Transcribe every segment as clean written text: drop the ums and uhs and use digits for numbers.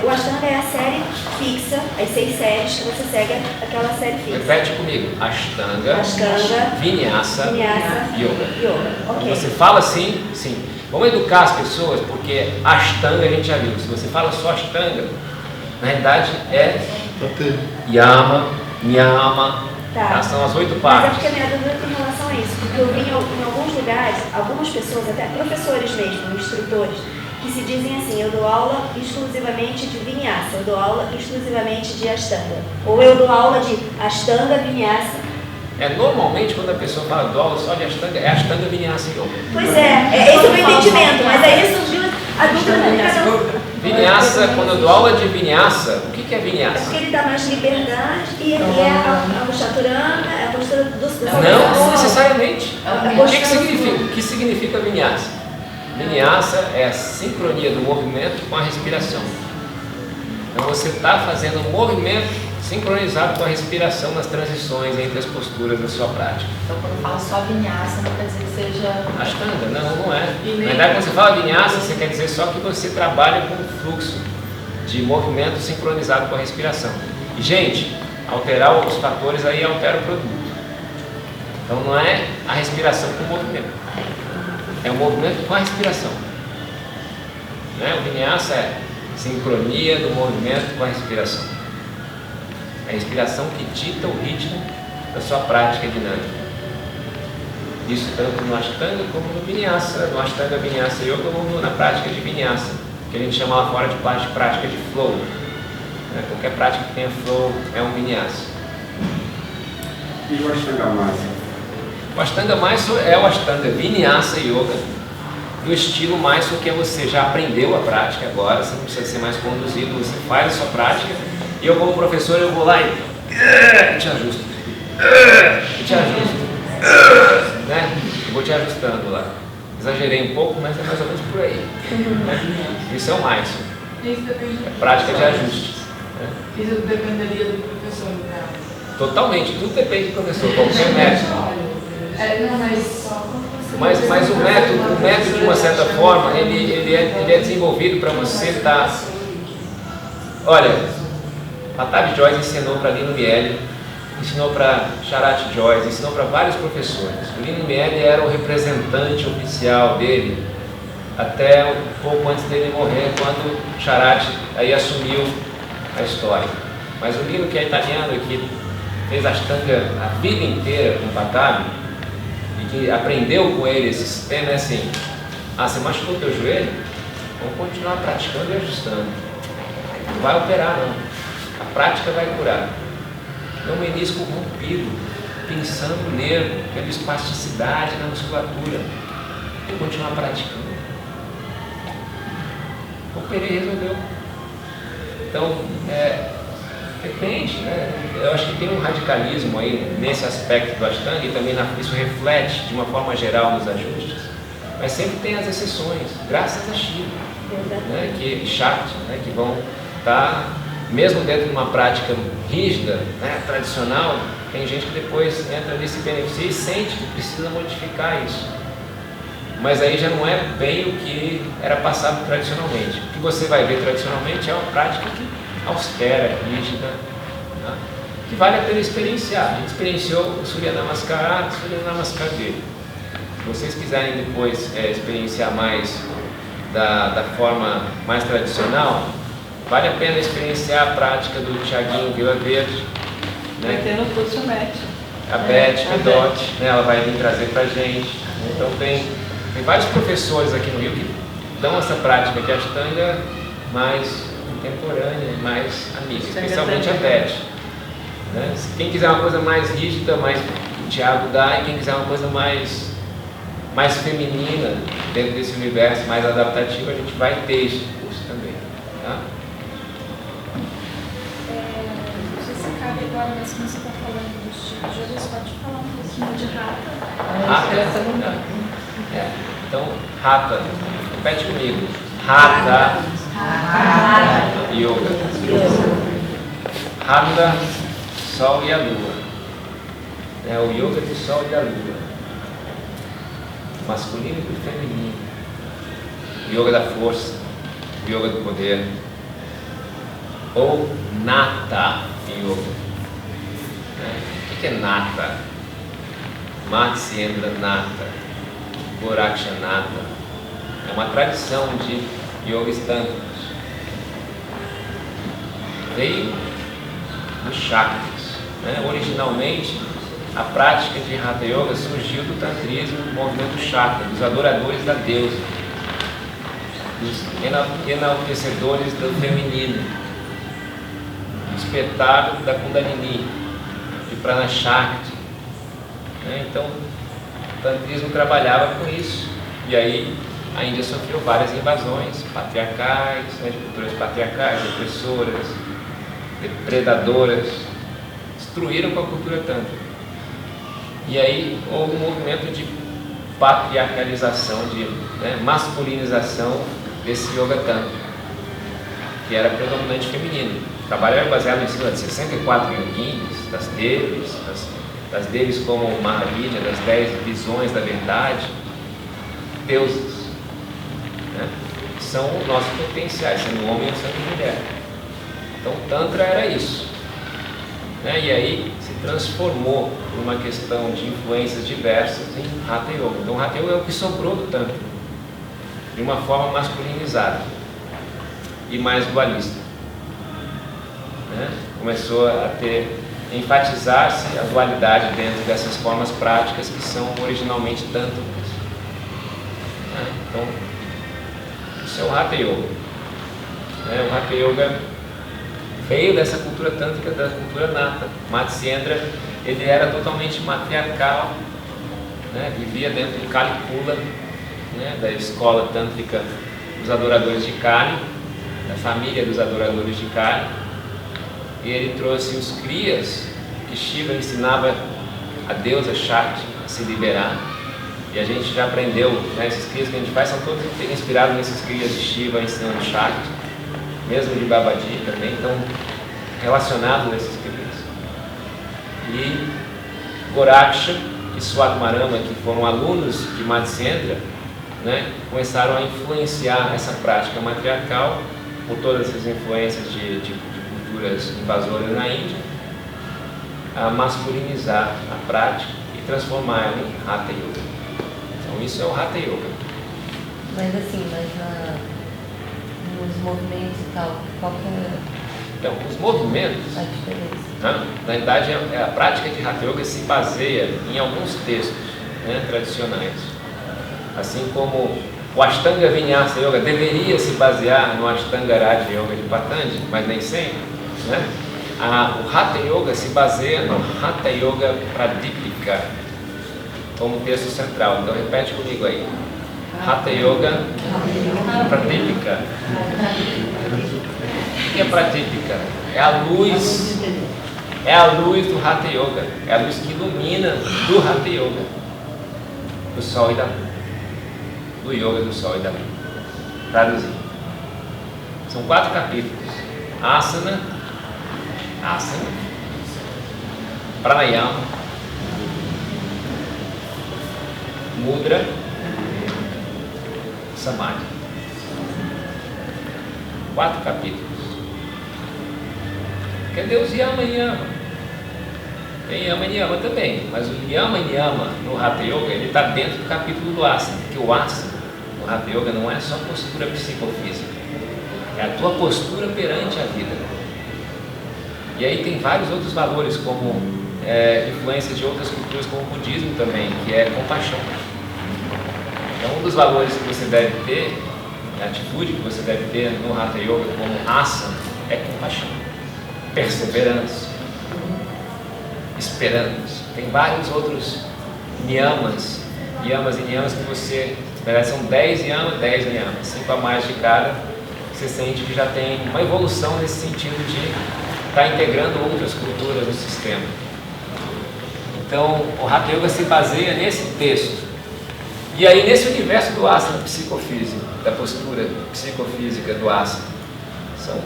O Ashtanga é a série fixa, as 6 séries que você segue aquela série fixa. Repete comigo. Ashtanga, Vinyasa, Yoga. Okay. Você fala assim, sim. Vamos educar as pessoas, porque Ashtanga a gente já viu. Se você fala só Ashtanga, na realidade é Yama, Niyama, tá. São as 8 Mas partes. é porque a minha dúvida é com relação a isso, porque eu vi em alguns lugares, algumas pessoas, até professores mesmo, instrutores, que se dizem assim: eu dou aula exclusivamente de Vinyasa, eu dou aula exclusivamente de Ashtanga, ou eu dou aula de Ashtanga, Vinyasa. Normalmente quando a pessoa fala dou aula só de Ashtanga, é Ashtanga, Vinyasa e Yoga. Pois é esse é o meu entendimento, mas aí surgiu a dúvida de cada um. Vinyasa, quando eu dou aula de Vinyasa, o que é É Vinyasa? porque ele dá mais liberdade e é a Chaturanga, é a postura do Não necessariamente. O que postura significa? O que significa Vinyasa? Vinyasa é a sincronia do movimento com a respiração. Então você está fazendo um movimento sincronizado com a respiração nas transições entre as posturas da sua prática. Então quando fala só Vinyasa, não quer dizer que seja... Ashtanga, não é. Na verdade, quando você fala Vinyasa, você quer dizer só que você trabalha com o fluxo de movimento sincronizado com a respiração. E, gente, alterar os fatores aí altera o produto. Então não é a respiração com o movimento. É o movimento com a respiração. O Vinyasa é sincronia do movimento com a respiração. A respiração que dita o ritmo da sua prática dinâmica. Isso tanto no Ashtanga como no Vinyasa, no Ashtanga, Vinyasa Yoga, como na prática de Vinyasa, que a gente chama lá fora de prática de flow. Qualquer prática que tenha flow é um Vinyasa. E o Ashtanga Massa? O Ashtanga Mysore é o Ashtanga Vinyasa Yoga, no estilo Mysore, que você já aprendeu a prática agora, você não precisa ser mais conduzido, você faz a sua prática, e eu como professor eu vou lá e te ajusto, eu vou te ajustando lá. Exagerei um pouco, mas é mais ou menos por aí. Isso é o Mysore, é prática de ajustes. Isso dependeria do professor, no caso. Totalmente, tudo depende do professor, qualquer método. Mas o método de uma certa forma, ele é desenvolvido para você estar... Olha, a Tavi Joyce ensinou para Lino Miele, ensinou para Sharat Joyce, ensinou para vários professores. O Lino Miele era o representante oficial dele até um pouco antes dele morrer, quando Sharat aí assumiu a história. Mas o Lino, que é italiano e que fez Ashtanga a vida inteira com Patabi, e que aprendeu com ele esse sistema, é assim: você machucou o teu joelho? Vamos continuar praticando e ajustando. Não vai operar, não. A prática vai curar. Não menisco rompido, pensando o nervo, tendo espasticidade na musculatura. Vou continuar praticando. Operei, resolveu. Então, depende, Eu acho que tem um radicalismo aí nesse aspecto do Ashtanga e também isso reflete de uma forma geral nos ajustes, mas sempre tem as exceções, graças a Shiva, que vão estar, mesmo dentro de uma prática rígida, tradicional, tem gente que depois entra ali, se beneficia e sente que precisa modificar isso. Mas aí já não é bem o que era passado tradicionalmente. O que você vai ver tradicionalmente é uma prática austera, rígida, que vale a pena experienciar. A gente experienciou o Surya Namaskar, o Surya Namaskar dele. Se vocês quiserem depois experienciar mais da forma mais tradicional, vale a pena experienciar a prática do Thiaguinho Vila Verde. Vai ter no curso MET. A Beth Pedot, ela vai vir trazer pra gente. Então tem vários professores aqui no Rio que dão essa prática de Ashtanga mais contemporânea, mais amiga, especialmente a Beth. Quem quiser uma coisa mais rígida, mais o Thiago dá, e quem quiser uma coisa mais feminina, dentro desse universo mais adaptativo, a gente vai ter esse curso também. Tá? Não sei se cabe agora, mas como você está falando dos tipos de yoga, você pode falar um pouquinho de Hatha? Hatha? Então, Hatha, repete comigo. Hatha Yoga. Hatha, Sol e a Lua. É o yoga do Sol e da Lua. Masculino e feminino. O yoga da força, o yoga do poder. ou Natha Yoga. O que é Natha? Matsyendra Natha, Gorakshanatha. É uma tradição de yogis tântricos. Veio dos chakras. Originalmente, a prática de Hatha Yoga surgiu do tantrismo, do movimento chakra, dos adoradores da deusa, dos enaltecedores do feminino, do espetáculo da Kundalini, de Prana Shakti. Então, o tantrismo trabalhava com isso. E aí, a Índia sofreu várias invasões patriarcais, de culturas patriarcais, opressoras, depredadoras, destruíram com a cultura tântrica. E aí houve um movimento de patriarcalização, de masculinização desse yoga tântrico, que era predominante feminino. O trabalho era baseado em cima de 64 yoginis, das devis como Mahavira, das 10 visões da verdade, deusas, que são nossos potenciais, sendo homem ou sendo mulher. Então o Tantra era isso. E aí se transformou por uma questão de influências diversas em Hatha Yoga. Então o Hatha Yoga é o que sobrou do Tantra, de uma forma masculinizada e mais dualista. Começou a enfatizar-se a dualidade dentro dessas formas práticas que são originalmente tântricas. Então, isso é o Hatha Yoga. O Hatha Yoga veio dessa cultura tântrica, da cultura Natha. Matsyendra, ele era totalmente matriarcal, vivia dentro de Kali Kula, da escola tântrica dos adoradores de Kali, da família dos adoradores de Kali. E ele trouxe os Kriyas que Shiva ensinava a deusa Shakti a se liberar. E a gente já aprendeu, esses Kriyas que a gente faz são todos inspirados nesses Kriyas de Shiva ensinando Shakti, mesmo de Babaji também, estão relacionados a esses Kriyas. E Goraksha e Swatmarama, que foram alunos de Matsyendra, começaram a influenciar essa prática matriarcal por todas essas influências de culturas invasoras na Índia, a masculinizar a prática e transformar ela em Hatha Yoga. Então isso é o Hatha Yoga. Mas nos movimentos e tal, qual que é Então, os movimentos, a diferença? Na verdade, a prática de Hatha Yoga se baseia em alguns textos tradicionais. Assim como o Ashtanga Vinyasa Yoga deveria se basear no Ashtanga Raja Yoga de Patanjali, mas nem sempre. O Hatha Yoga se baseia no Hatha Yoga Pradipika como texto central. Então repete comigo aí. Hatha Yoga Pradipika. O que é Pradipika? É a luz do Hatha Yoga. É a luz que ilumina do Hatha Yoga, do Sol e da Lua. Do Yoga do Sol e da Lua. Traduzir. São 4 capítulos. Asana, Pranayama, Mudra, Samadhi. 4 capítulos. Porque Deus Yama e Yama. Tem Yama e Yama também, mas o Yama e Yama no Hatha Yoga, ele está dentro do capítulo do Asana, porque o Asana no Hatha Yoga não é só postura psicofísica, é a tua postura perante a vida. E aí tem vários outros valores, como influência de outras culturas, como o budismo também, que é compaixão. Então um dos valores que você deve ter, a atitude que você deve ter no Hatha Yoga como asana, é compaixão, perseverança, esperança. Tem vários outros niyamas e niyamas que você, na verdade são 10 niyamas, 5 a mais de cada. Você sente que já tem uma evolução nesse sentido de estar integrando outras culturas no sistema. Então, o Hatha Yoga se baseia nesse texto. E aí, nesse universo do asana psicofísico, da postura psicofísica do asana, são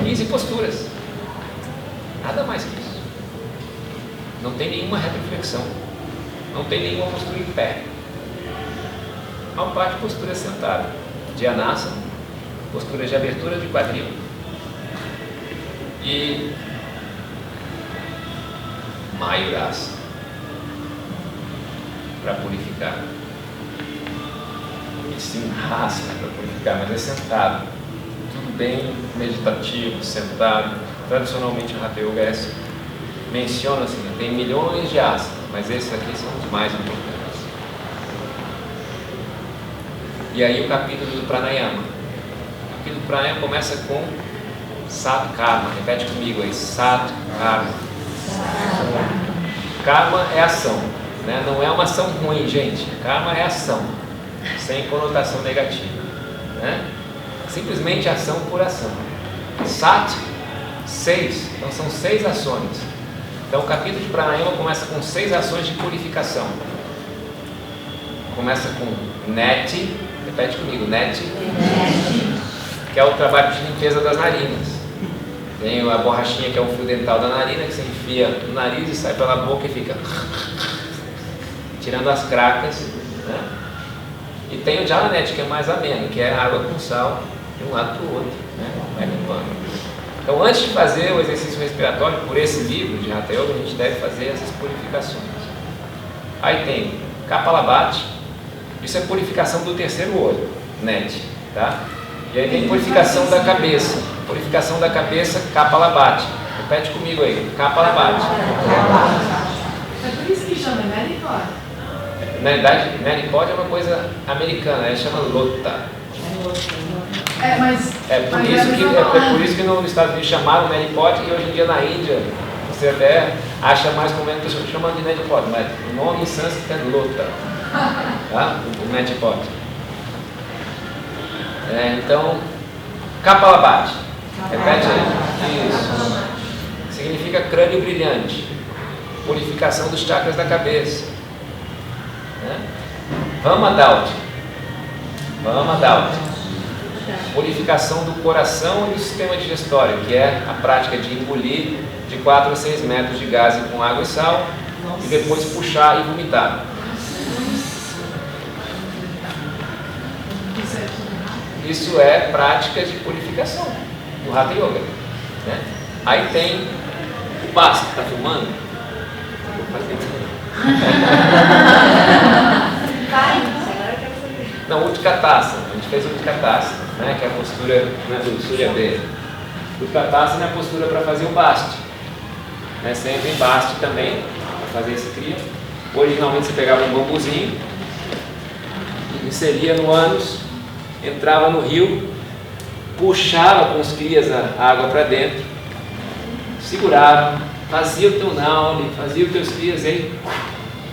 15 posturas. Nada mais que isso. Não tem nenhuma retroflexão. Não tem nenhuma postura em pé. A maior parte de postura sentada. Dhyānasana, postura de abertura de quadril. E Mayurasa, para purificar. E Simhasana para purificar, mas é sentado. Tudo bem meditativo, sentado. Tradicionalmente o Hatha Yoga menciona assim, tem milhões de asanas, mas esses aqui são os mais importantes. E aí o capítulo do Pranayama. O capítulo do Pranayama começa com Sat Karma. Repete comigo aí, Sat Karma. Karma é ação, né? Não é uma ação ruim, gente. Karma é ação, sem conotação negativa, né? Simplesmente ação por ação. Sat, 6. Então são 6 ações. Então o capítulo de Pranayama começa com 6 ações de purificação. Começa com Neti, repete comigo, Neti, que é o trabalho de limpeza das narinas. Tem a borrachinha que é um fio dental da narina que você enfia no nariz e sai pela boca e fica tirando as cracas, né? E tem o Jalanete, que é mais ameno, que é água com sal de um lado para o outro, né? Vai limpando. Então, antes de fazer o exercício respiratório, por esse livro de Hatha Yoga, a gente deve fazer essas purificações. Aí tem Kapalabhati, isso é purificação do terceiro olho, Net, tá? E aí tem purificação da cabeça. Purificação da cabeça, Kapalabhati. Repete comigo aí, Kapalabhati. É por isso que chama Meripod. Na verdade, Meripod é uma coisa americana, ela chama Lota. Mas É por isso que nos Estados Unidos chamaram Meripod e hoje em dia na Índia você até acha mais conveniente a pessoa chamando de Meripod, mas o nome em sânscrito é Lota, tá? O Meripod. Então, Kapalabhati. Repete aí. Isso. Significa crânio brilhante. Purificação dos chakras da cabeça. Vamadauti. Purificação do coração e do sistema digestório, que é a prática de engolir de 4 a 6 metros de gás com água e sal e depois puxar e vomitar. Isso é prática de purificação do Hatha Yoga, né? Aí tem o Basta, tá filmando? Não, Utkatasana, a gente fez o Utkatasana, né? Que é a postura, né, do Surya Dev. O Utkatasana é a postura para fazer o Basta, né? Sempre em Basta também, para fazer esse kriya. Originalmente você pegava um bambuzinho, inseria no ânus, entrava no rio, puxava com os crias a água para dentro, segurava, fazia o teu nauli, fazia os teus crias e aí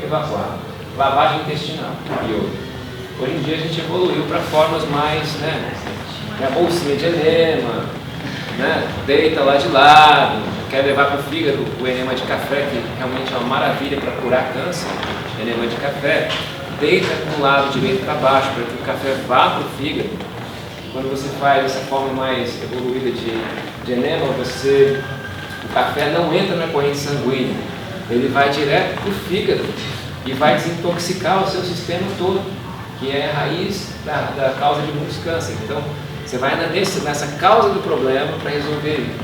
evacuava. Lavagem intestinal. Hoje em dia a gente evoluiu para formas mais, né? A bolsinha de enema, né? Deita lá de lado, quer levar para o fígado o enema de café, que realmente é uma maravilha para curar câncer, enema de café. Deita com o lado direito para baixo, para que o café vá para o fígado. Quando você faz essa forma mais evoluída de enema, o café não entra na corrente sanguínea, ele vai direto para o fígado e vai desintoxicar o seu sistema todo, que é a raiz da causa de muitos cânceres. Então, você vai nessa causa do problema para resolver ele.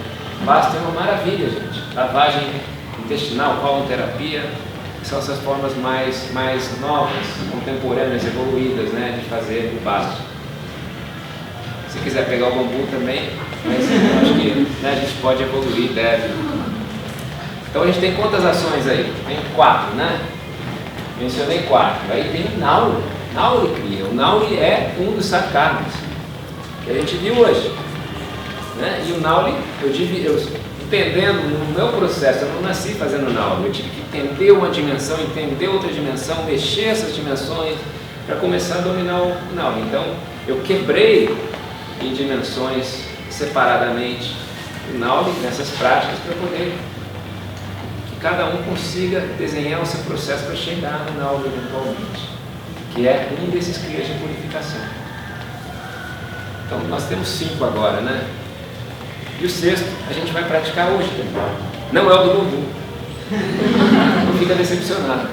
Basta, é uma maravilha, gente. Lavagem intestinal, colonoterapia, são essas formas mais novas, contemporâneas, evoluídas, né, de fazer o Basta. Se quiser pegar o bambu também, mas eu acho que, né, a gente pode evoluir, deve. Então a gente tem quantas ações aí? Tem 4, né? Mencionei 4. Aí tem o Nauli. Nauli cria. O Nauli é um dos satkarmas que a gente viu hoje, né? E o Nauli, entendendo no meu processo, eu não nasci fazendo Nauli, eu tive que entender uma dimensão, entender outra dimensão, mexer essas dimensões para começar a dominar o Nauli. Então eu quebrei em dimensões separadamente o Nauli nessas práticas para poder que cada um consiga desenhar o seu processo para chegar no Nauli eventualmente, que é um desses crias de purificação. Então nós temos 5 agora, né? E o 6º a gente vai praticar hoje também. Não é o do bambu. Não fica decepcionado.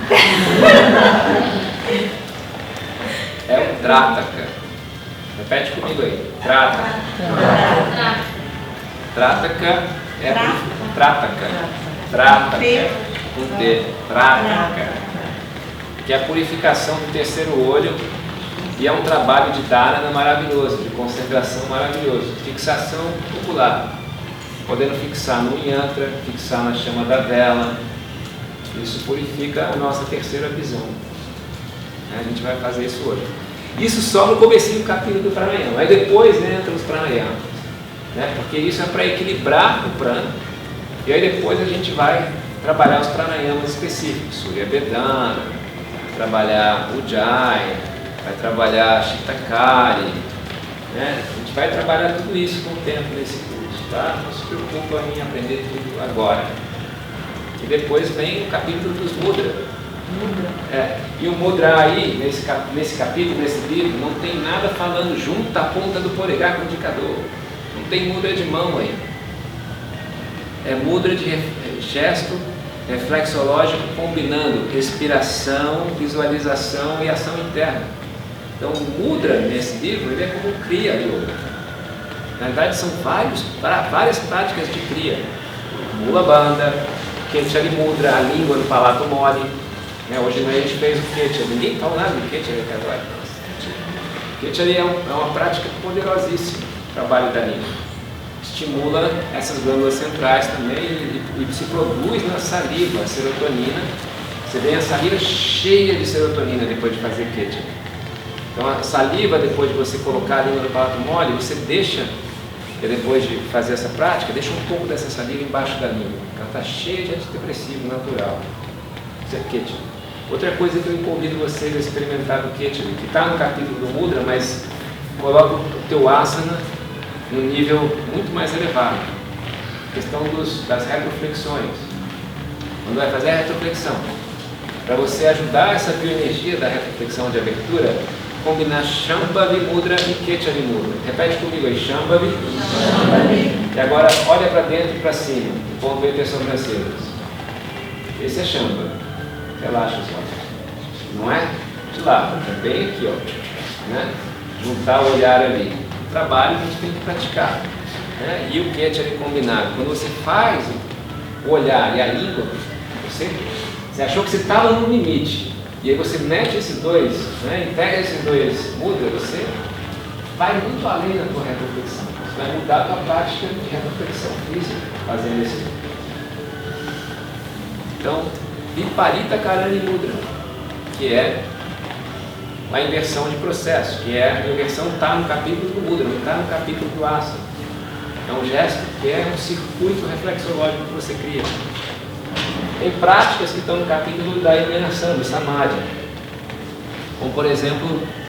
É o Trataka. Repete comigo aí. Trataka. Trataka é Trataka. Trataka com T. Trataka. Que é a purificação do terceiro olho e é um trabalho de dharana maravilhoso, de concentração maravilhoso, de fixação popular. Podendo fixar no yantra, fixar na chama da vela. Isso purifica a nossa terceira visão. A gente vai fazer isso hoje. Isso só no comecinho do capítulo do pranayama. Aí depois entra os pranayamas, né? Porque isso é para equilibrar o prana. E aí depois a gente vai trabalhar os pranayamas específicos. Surya Bedana, trabalhar Ujjayi, vai trabalhar Shitakari, né? A gente vai trabalhar tudo isso com o tempo nesse curso, tá? Não se preocupa em aprender tudo agora. E depois vem o capítulo dos mudra. E o mudra aí, nesse capítulo, nesse livro, não tem nada falando junto a ponta do polegar com o indicador. Não tem mudra de mão aí. É mudra de gesto reflexológico combinando respiração, visualização e ação interna. Então o mudra nesse livro ele é como Kriya Yoga. Na verdade são várias práticas de Kriya. Mula Bandha, Ketchali Mudra, a língua no palato mole. Hoje a gente fez o Ketchali. Ninguém fala nada do Ketchali até agora. Ketchali é uma prática poderosíssima, o trabalho da língua. Estimula essas glândulas centrais também e se produz na saliva a serotonina. Você vê a saliva cheia de serotonina depois de fazer Ketchali. Então a saliva, depois de você colocar a língua no palato mole, você deixa, depois de fazer essa prática, deixa um pouco dessa saliva embaixo da língua. Ela está cheia de antidepressivo natural. Isso é Ketchali. Outra coisa que eu convido vocês a experimentar do Ketchali, que está no capítulo do Mudra, mas coloca o teu asana num nível muito mais elevado. A questão das retroflexões. Quando vai fazer a retroflexão, para você ajudar essa bioenergia da retroflexão de abertura, combinar Shambhavi Mudra e Ketchali Mudra. Repete comigo aí, Shambhavi. E agora olha para dentro e para cima, do ponto entre as sobrancelhas. Esse é Shambhavi. Relaxa os olhos. Não é? De lado, é bem aqui, ó. Né? Juntar o olhar ali. O trabalho que a gente tem que praticar. Né? E o Ketchali combinado. Quando você faz o olhar e a língua, você achou que você estava no limite. E aí você mete esses dois, né? Integra esses dois mudras, você vai muito além da tua retroflexão. Você vai mudar a tua prática de retroflexão física fazendo isso. Então, Viparita Karani Mudra, que é a inversão de processo, que é a inversão está no capítulo do Mudra, não está no capítulo do Asana. É um gesto que é um circuito reflexológico que você cria. Tem práticas que estão no capítulo da iluminação, do Samadhi, como por exemplo